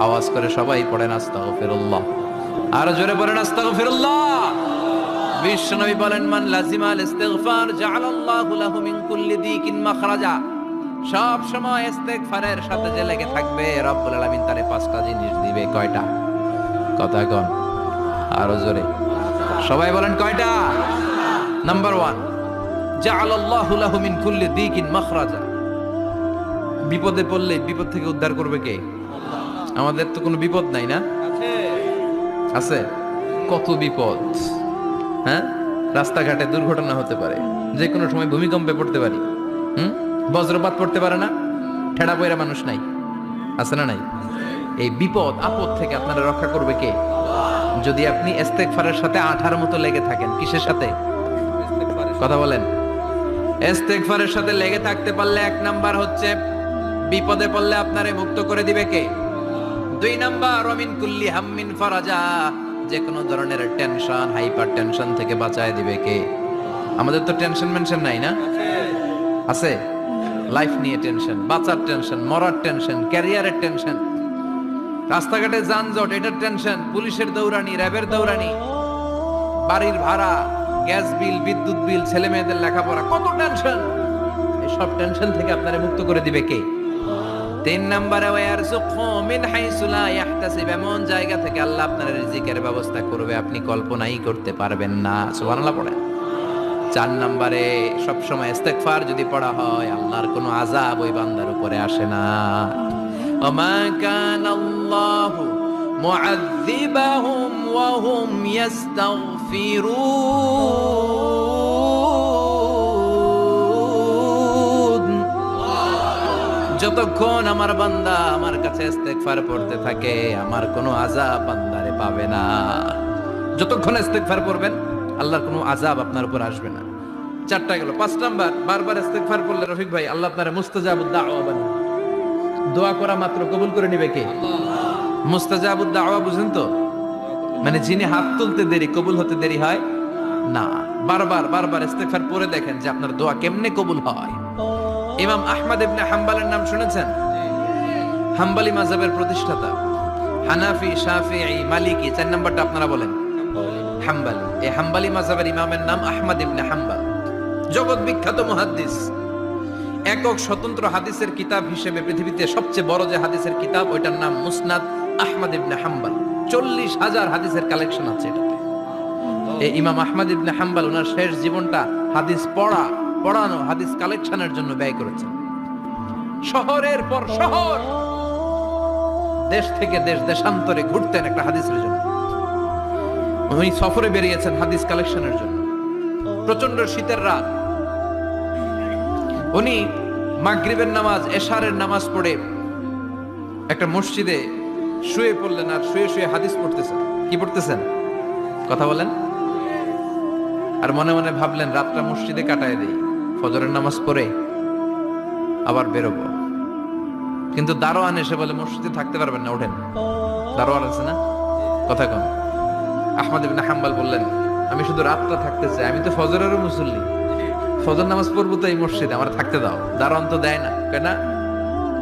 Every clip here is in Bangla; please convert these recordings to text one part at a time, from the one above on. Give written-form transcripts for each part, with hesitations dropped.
আওয়াজ করে সবাই পড়েন আস্তাগফিরুল্লাহ। আর জোরে পড়েন আস্তাগফিরুল্লাহ। বিশ্বনবী বলেন, মান লাজিমাল ইস্তিগফার জাআলাল্লাহু লাহু মিন কুল্লি দিকিন মাখরাজা। সব সময় ইস্তিগফারের সাথে যে লেগে থাকবে, রব্বুল আলামিন তারে পাঁচটা জিনিস দিবে। কয়টা? কথা কন আরো জোরে, সবাই বলেন কয়টা? নাম্বার 1, জাআলাল্লাহু লাহু মিন কুল্লি দিকিন মাখরাজা। বিপদে পড়লে বিপদ থেকে উদ্ধার করবে কে? আমাদের তো কোনো বিপদ নাই না? আছে। কত বিপদ, হ্যাঁ? রাস্তাঘাটে দুর্ঘটনা হতে পারে, যে কোনো সময় ভূমিকম্পে পড়তে পারি, বজ্রপাত পড়তে পারে না, ঠেড়া পয়রা মানুষ নাই, আছে না নাই? এই বিপদ আপদ থেকে আপনারা রক্ষা করবে কে? যদি আপনি ইস্তেগফারের সাথে আঠার মতো লেগে থাকেন। কিসের সাথে? কথা বলেন। ইস্তেগফারের সাথে লেগে থাকতে পারলে 1 নাম্বার হচ্ছে বিপদে পড়লে আপনারে মুক্ত করে দিবে কে? 2 নাম্বার, ওমিন কুল্লি হাম্মিন ফারাজা। যে কোনো ধরনের টেনশন, হাইপার টেনশন থেকে বাঁচায় দিবে কে? আমাদের তো টেনশন মেনশন নাই না? আছে। লাইফ নিয়ে টেনশন, বাঁচার টেনশন, মরার টেনশন, ক্যারিয়ারের টেনশন, রাস্তাঘাটে যানজট এটার টেনশন, পুলিশের দৌড়ানি, র্যাবের দৌড়ানি, বাড়ির ভাড়া, গ্যাস বিল, বিদ্যুৎ বিল, ছেলে মেয়েদের লেখাপড়া, কত টেনশন। এই সব টেনশন থেকে আপনারে মুক্ত করে দিবে কে? 3 নম্বরে, ওয়ারযুকহু মিন হাইসু লা ইয়াহতাসিব। এমন জায়গা থেকে আল্লাহ আপনার রিজিকের ব্যবস্থা করবে আপনি কল্পনাই করতে পারবেন না। সুবহানাল্লাহ পড়েন। 4 নম্বরে, সব সময় ইস্তেগফার যদি পড়া হয়, আল্লাহর কোনো আযাব ওই বান্দার উপরে আসে না। ওমা কানাল্লাহু মুআযযিবাহুম ওয়া হুম ইস্তাগফিরুন। যতক্ষণ আমার বান্দা আমার কাছে ইস্তেগফার পড়তে থাকে, আমার কোনো আযাব বান্দারে পাবে না। যতক্ষণ ইস্তেগফার পড়বেন, আল্লাহর কোনো আযাব আপনার উপর আসবে না। 4টা গেল। 5 নাম্বার, বারবার ইস্তেগফার পড়লে রফিক ভাই আল্লাহ আপনারে মুস্তাজাবুদ দাওয়া বানাবে। দোয়া করা মাত্র কবুল করে নেবে কে? মুস্তাজাবুদ দাওয়া বুঝেন তো? মানে যিনি হাত তুলতে দেরি, কবুল হতে দেরি হয় না। বারবার ইস্তেগফার পড়ে দেখেন যে আপনার দোয়া কেমনে কবুল হয়। ইমাম আহমদ ইবনে হাম্বলের নাম শুনেছেন? হাম্বলি মাযহাবের প্রতিষ্ঠাতা। হানাফি, শাফিঈ, মালিকি, 4 নাম্বারটা আপনারা বলেন। হাম্বলি। এই হাম্বলি মাযহাবের ইমামের নাম আহমদ ইবনে হাম্বল। জগৎ বিখ্যাত মুহাদ্দিস। একক স্বতন্ত্র হাদিসের কিতাব হিসেবে পৃথিবীতে সবচেয়ে বড় যে হাদিসের কিতাব, ওইটার নাম মুসনাদ আহমদ ইবনে হাম্বল। 40,000 হাদিসের কালেকশন আছে এটাতে। এই ইমাম আহমদ ইবনে হাম্বল ওনার শেষ জীবনটা হাদিস পড়ানো, হাদিস কালেকশনের জন্য ব্যয় করেছেন। শহরের পর শহর, দেশ থেকে দেশ, দেশান্তরে ঘুরতেন একটা হাদিসের জন্য। উনি সফরে বেরিয়েছেন হাদিস কালেকশনের জন্য। প্রচন্ড শীতের রাত, উনি মাগরিবের নামাজ, এশারের নামাজ পড়ে একটা মসজিদে শুয়ে পড়লেন, আর শুয়ে শুয়ে হাদিস পড়তেছেন। কি পড়তেছেন? কথা বলেন। আর মনে মনে ভাবলেন রাতটা মসজিদে কাটায় দেই, ফজরের নামাজ পড়ে আবার বেরোবো। কিন্তু দারোয়ান এসে বলে মসজিদে থাকতে পারবেন না, ওঠেন। দারোয়ান আছে না? কথা কন। আহমদ ইবনে হাম্বল বললেন, আমি শুধু রাতটা থাকতে চাই, আমি তো ফজরেরও মুসল্লি, ফজর নামাজ পড়বো তো এই মসজিদে, আমার থাকতে দাও। দারোয়ান তো দেয় না, কেন?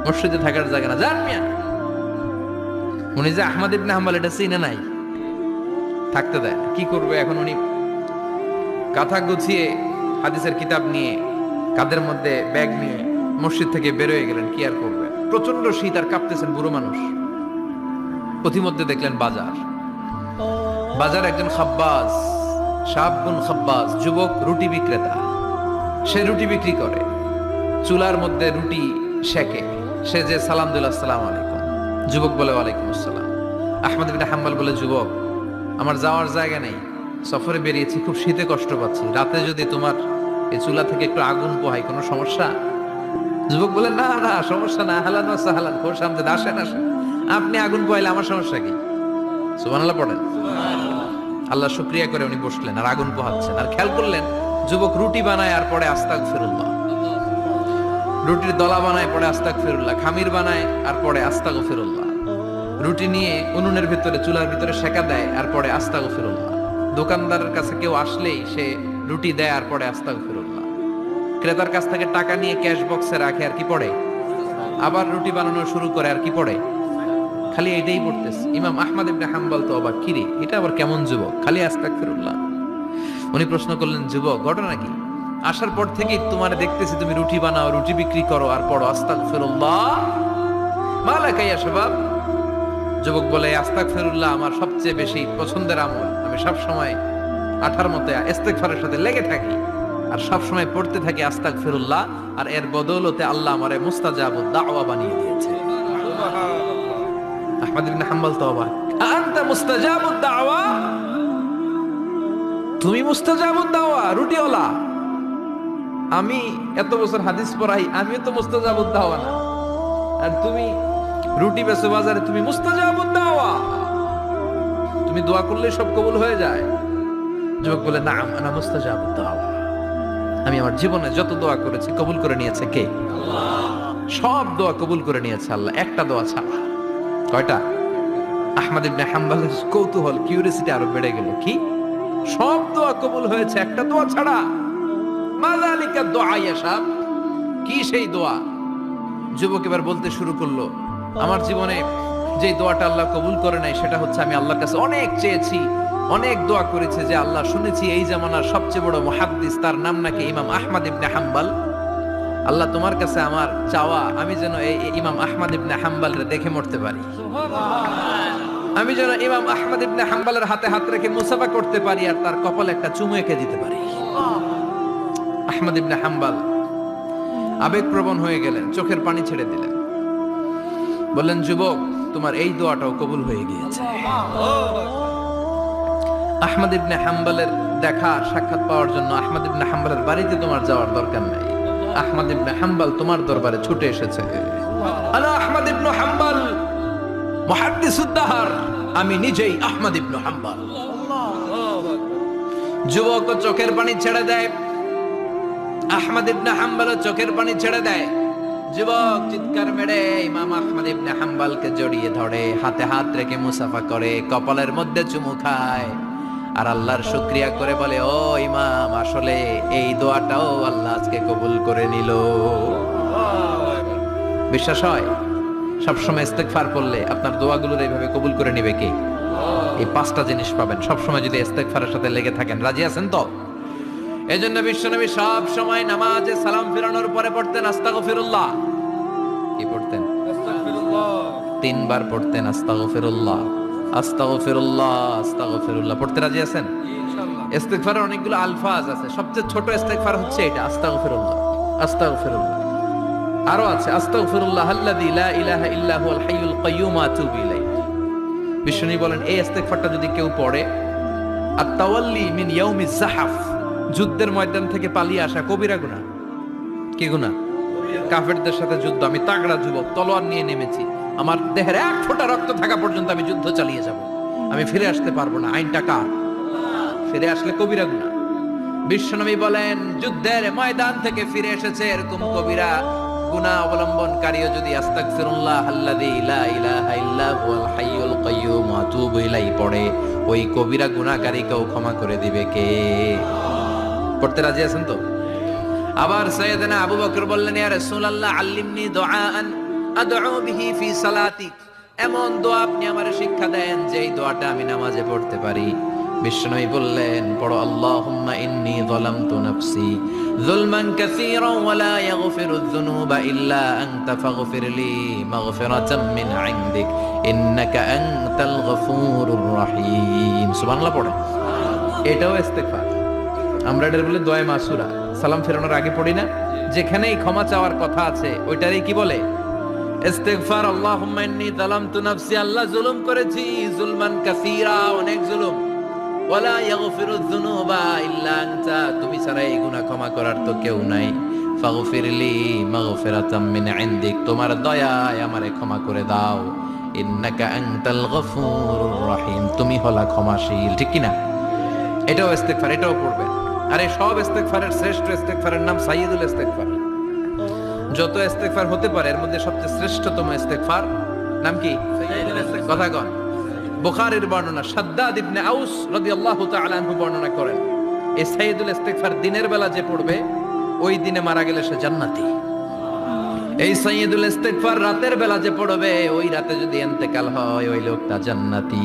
মসজিদে থাকার জায়গা না, যান মিয়া। উনি যে আহমদ ইবনে হাম্বল এটা চিনে নাই, থাকতে দেয় না। কি করবে এখন? উনি কাঁথা গুছিয়ে হাদিসের কিতাব নিয়ে, কাঁধের মধ্যে ব্যাগ নিয়ে মসজিদ থেকে বেরোয় গেলেন। কি আর করবে? প্রচন্ড শীত, আর কাঁপতেছেন, বুড়ো মানুষ। পথিমধ্যে দেখলেন বাজার একজন খাব্বাজ, শাবুন খাব্বাজ, যুবক রুটি বিক্রেতা। সে রুটি বিক্রি করে, চুলার মধ্যে রুটি সেকে। সে যে সালাম দিল, আসসালামু আলাইকুম। যুবক বলে, ওয়ালাইকুম আসসালাম। আহমদ ইবনে হাম্বল বলে, যুবক আমার যাওয়ার জায়গা নেই, সফরে বেরিয়েছি, খুব শীতে কষ্ট পাচ্ছি, রাতে যদি তোমার এই চুলা থেকে একটু আগুন পোহাই, কোনো সমস্যা? যুবক বলে, না না সমস্যা না, হালান ওয়া সাহালান, খোশ আমদেদ, আসেন আসেন, আপনি আগুন পোহাইলে আমার সমস্যা কি? সুবহানাল্লাহ পড়েন। আল্লাহ শুকরিয়া করে উনি বসলেন আর আগুন পোহাচ্ছেন। আর খেয়াল করলেন যুবক রুটি বানায় আর পরে আস্তাগফিরুল্লাহ, রুটির দলা বানায় পরে আস্তাগফিরুল্লাহ, খামির বানায় আর পরে আস্তাগফিরুল্লাহ, রুটি নিয়ে উনুনের ভিতরে, চুলার ভিতরে সেকা দেয় আর পরে আস্তাগফিরুল্লাহ। দোকানদারের কাছে কেউ আসলেই সে রুটি দেয় আর পরে আস্তাগফিরুল্লাহ। ক্রেতার কাছ থেকে টাকা নিয়ে ক্যাশ বক্সে রাখে আর কি পড়ে, আবার রুটি বানানো শুরু করে আর কি পড়ে, খালি এটাই পড়তেছে। ইমাম আহমদ ইবনে হাম্বল তো অবাক, কি রে এটা আবার কেমন যুবক, খালি আস্তাগফিরুল্লাহ। উনি প্রশ্ন করলেন, যুবক ঘটনা কি? আসার পর থেকেই তোমার দেখতেছি তুমি রুটি বানাও, রুটি বিক্রি করো আর পড়ো আস্তাগফিরুল্লাহ। মালাকা ইয়া শাবাব। যুবক বলে, আস্তাগফিরুল্লাহ আমার সবচেয়ে বেশি পছন্দের আমল। আমি সব সময় আঠার মতো ইস্তেগফারের সাথে লেগে থাকি আর সব সময় পড়তে থাকি আস্তাগফিরুল্লাহ, আর এর বদৌলতে আল্লাহ আমারে মুস্তাজাবুদ দাওয়া বানিয়ে দিয়েছে। আহমদ ইবনে হাম্বল তো অবাক, আনতা মুস্তাজাবুদ দাওয়া, তুমি মুস্তাজাবুদ দাওয়া রুটিওয়ালা? আমি এত বছর হাদিস পড়াই, আমিও তো মুস্তাজাবুদ দাওয়া না, আর তুমি রুটি বেচো বাজারে, তুমি মুস্তাজাবুদ দাওয়া, তুমি দোয়া করলে সব কবুল হয়ে যায়? যুবক বলে, না আনা মুস্তাজাবুদ দাওয়া, আমি আমার জীবনে যত দোয়া করেছি কবুল করে নিয়েছে কে? আল্লাহ। সব দোয়া কবুল করে নিয়েছে আল্লাহ, একটা দোয়া ছাড়া। কয়টা? আহমদ ইবনে হাম্বলের কৌতূহল, কিউরিওসিটি আরো বেড়ে গেল, কি সব দোয়া কবুল হয়েছে একটা দোয়া ছাড়া? মাযালিকা দোয়া ইয়া শাব, কি সেই দোয়া? যুবক এবার বলতে শুরু করলো, আমার জীবনে যে দোয়াটা আল্লাহ কবুল করে নাই সেটা হচ্ছে, আমি আল্লাহর কাছে অনেক চেয়েছি, অনেক দোয়া করেছে যে আল্লাহ, শুনেছি এই জামানার সবচেয়ে বড় মুহাদ্দিস, তার নাম নাকি ইমাম আহমদ ইবনে হাম্বল। আল্লাহ তোমার কাছে আমার চাওয়া, আমি যেন এই ইমাম আহমদ ইবনে হাম্বলকে দেখে মরতে পারি, আমি যেন ইমাম আহমদ ইবনে হাম্বলের হাতে হাত রেখে মুসাফা করতে পারি আর তার কপালে একটা চুমু এঁকে দিতে পারি। আহমদ ইবনে হাম্বল আবেগপ্রবণ হয়ে গেলেন, চোখের পানি ছেড়ে দিলেন, বললেন, যুবক তোমার এই দোয়াটাও কবুল হয়ে গিয়েছে। আহমদ ইবনে হাম্বলের দেখা সাক্ষাৎ পাওয়ার জন্য আহমদ ইবনে হাম্বলের বাড়িতে তোমার যাওয়ার দরকার নাই, আহমদ ইবনে হাম্বল তোমার দরবারে ছুটে এসেছে। আনা আহমদ ইবনে হাম্বল মুহাদ্দিসুদ দাহর, আমি নিজেই আহমদ ইবনে হাম্বল। যুবক চোখের পানি ছেড়ে দেয়, আহমদ ইবনে হাম্বল চোখের পানি ছেড়ে দেয়। যুবক চিৎকার মেরে ইমাম আহমদ ইবনে হাম্বলকে জড়িয়ে ধরে, হাতে হাত রেখে মুসাফা করে, কপালের মধ্যে চুমু খায় আর আল্লাহর শুকরিয়া করে বলে, ও ইমাম, আসলে এই দোয়াটাও আল্লাহ আজকে কবুল করে নিল। বিশ্বাস হয়? সবসময় ইস্তেগফার করলে আপনার দোয়াগুলোর এইভাবে কবুল করে নিবে কে? এই পাঁচটা জিনিস পাবেন সবসময় যদি ইস্তেগফারের সাথে লেগে থাকেন। রাজি আছেন তো? এজন্য বিশ্বনবী সব সময় নামাজে সালাম ফিরানোর পরে পড়তেন আস্তাগফিরুল্লাহ। কি পড়তেন? আস্তাগফিরুল্লাহ। 3 বার পড়তেন আস্তাগফিরুল্লাহ, আস্তাগফিরুল্লাহ, আস্তাগফিরুল্লাহ। পড়তে রাজি আছেন? ইনশাআল্লাহ। ইস্তেগফারের অনেকগুলো আলফাজ আছে, সবচেয়ে ছোট ইস্তেগফার হচ্ছে এটা, আস্তাগফিরুল্লাহ, আস্তাগফিরুল্লাহ। আরো আছে, আস্তাগফিরুল্লাহ আল্লাযী লা ইলাহা ইল্লা হুয়াল হাইয়ুল কাইয়্যুম আতুবু ইলাইহি। বিশ্বনবী বলেন, এই ইস্তেগফারটা যদি কেউ পড়ে, আত-তাওয়াল্লি মিন ইয়াউমিজ যাহাফ, যুদ্ধের ময়দান থেকে পালিয়ে আসা কবিরা গুনাহ। কি গুনাহ? কাফেরদের সাথে যুদ্ধ, আমি তাগড়া যুবক, তলোয়ার নিয়ে নেমেছি, আমার দেহের এক ফোঁটা রক্ত থাকা পর্যন্ত আমি যুদ্ধ চালিয়ে যাব, আমি ফিরে আসতে পারবো না, আইনটা কার? ফিরে আসলে কবিরা গুনাহ। বিশ্বনবী বলেন, যুদ্ধের ময়দান থেকে ফিরে এসেছে এরকম কবিরা গুনাহ অবলম্বনকারীও যদি আস্তাগফিরুল্লাহ আল্লাযী লা ইলাহা ইল্লা হুয়াল হাইয়ুল কাইয়্যুম আতুবু ইলাইহি পড়ে, ওই কবিরা গুনাহকারীকেও ক্ষমা করে দিবে কে? পড়তে রাজি আছেন তো? আবার সাইয়েদনা আবু বকর বললেন, ইয়া রাসূলুল্লাহ আল্লিমনি দুআআন আদউ বিহি ফি সালাতি, এমন দোয়া আপনি আমারে শিক্ষা দেন যে এই দোয়াটা আমি নামাজে পড়তে পারি। বিশ্বনবী বললেন, পড়ো, আল্লাহুম্মা ইন্নী যালামতু নাফসি যুলমান কাসীরান ওয়া লা ইয়াগফিরুয যুনুবা ইল্লা আনতা ফাগফিরলি মাগফিরাতাম মিন ইনদিক ইন্নাকা আনতাল গফুরুর রহিম। সুবহানাল্লাহ পড়ে। এটাও ইস্তেগফার। আমরা এটার বলে দোয়া মাসুরা, সালাম ফেরানোর আগে পড়ি না? যেখানেই ক্ষমা চাওয়ার কথা আছে ওইটারই কি বলে? ইস্তেগফার। আল্লাহুম্মা ইন্নী যালামতু নাফসি, আল্লাহ জুলুম করেছি, যুলমান কাসীরা, অনেক জুলুম, ওয়ালা ইয়াগফিরুয যুনুবা ইল্লা আনতা, তুমি ছাড়া এই গুনাহ ক্ষমা করার তো কেউ নাই, ফাগফিরলি মাগফিরাতাম মিন ইনদিক, তোমার দয়ায় আমারে ক্ষমা করে দাও, ইন্নাকা আনতাল গফুরুর রহিম, তুমি হলা ক্ষমাশীল। ঠিক কি না? এটাও ইস্তেগফার, এটাও পড়বেন। আর এই সব ইস্তেগফারের শ্রেষ্ঠ ইস্তেগফারের নাম সাইয়্যিদুল ইস্তেগফার। যত ইস্তেগফার হতে পারে এর মধ্যে সবচেয়ে শ্রেষ্ঠতম ইস্তেগফার নাম কি? সাইয়্যিদুল ইস্তেগফার। কথা কন। বুখারীর বর্ণনা, শাদ্দাদ ইবনে আউস রাদিয়াল্লাহু তাআলা আনহু বর্ণনা করেন, এই সাইয়্যিদুল ইস্তেগফার দিনের বেলা যে পড়বে ওই দিনে মারা গেলে সে জান্নাতি। এই সাইয়্যিদুল ইস্তিগফার রাতের বেলা যে পড়বে, ওই রাতে যদি ইন্তেকাল হয় ওই লোকটা জান্নাতি।